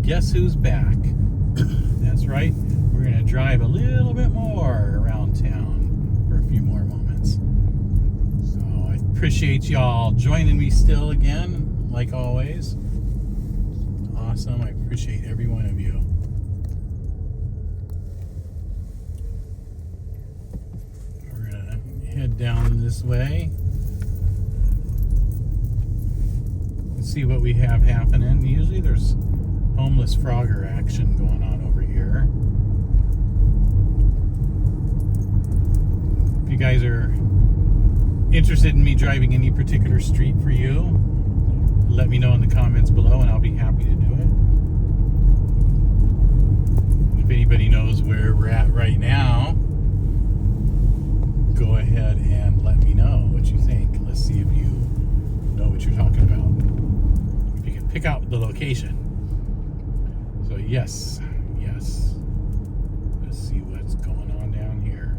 guess who's back? That's right, we're going to drive a little bit more around town for a few more moments. So I appreciate y'all joining me still again, like always. Awesome, I appreciate every one of you. We're going to head down this way. See what we have happening. Usually there's homeless frogger action going on over here. If you guys are interested in me driving any particular street for you, let me know in the comments below and I'll be happy to do it. If anybody knows where we're at right now, go ahead and let me know what you think. Let's see if you know what you're talking about. Pick out the location. So yes. Let's see what's going on down here.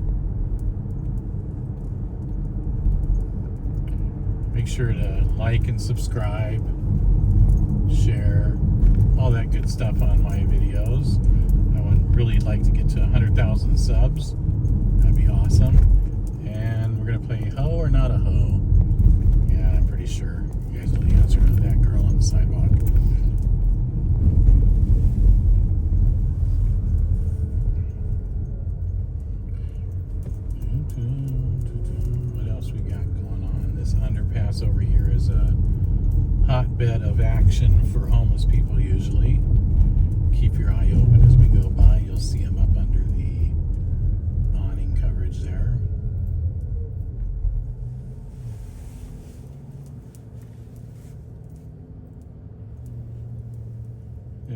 Make sure to like and subscribe, share, all that good stuff on my videos. I would really like to get to 100,000 subs. That'd be awesome. And we're gonna play Ho or Not a Ho. Yeah, I'm pretty sure you guys know the answer to that girl on the sidewalk. What else we got going on? This underpass over here is a hotbed of action for homeless people usually. Keep your eye open as we go by. You'll see them up under the awning coverage there.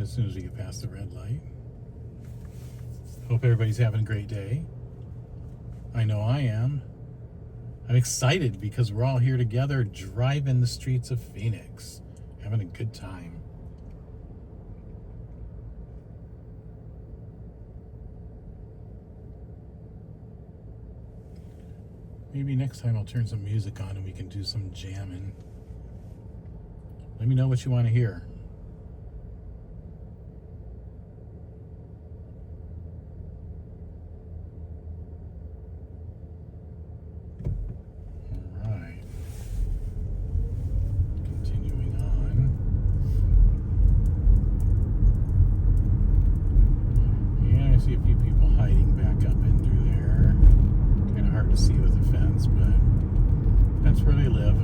As soon as we get past the red light. Hope everybody's having a great day. I know I am. I'm excited because we're all here together driving the streets of Phoenix, having a good time. Maybe next time I'll turn some music on and we can do some jamming. Let me know what you want to hear. See a few people hiding back up in through there. Kind of hard to see with the fence, but that's where they live.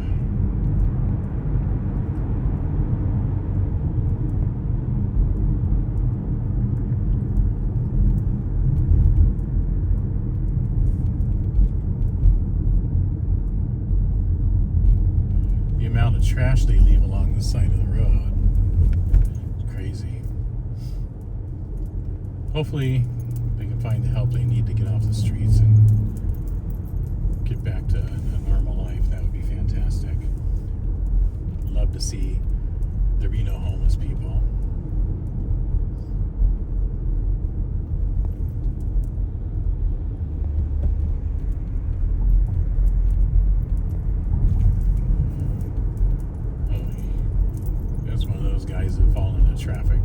The amount of trash they leave along the side of the road is crazy. Hopefully they can find the help they need to get off the streets and get back to a normal life. That would be fantastic. Love to see there be no homeless people. Oh, that's one of those guys that fall into traffic.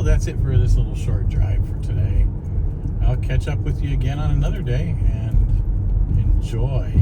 That's it for this little short drive for today. I'll catch up with you again on another day and enjoy.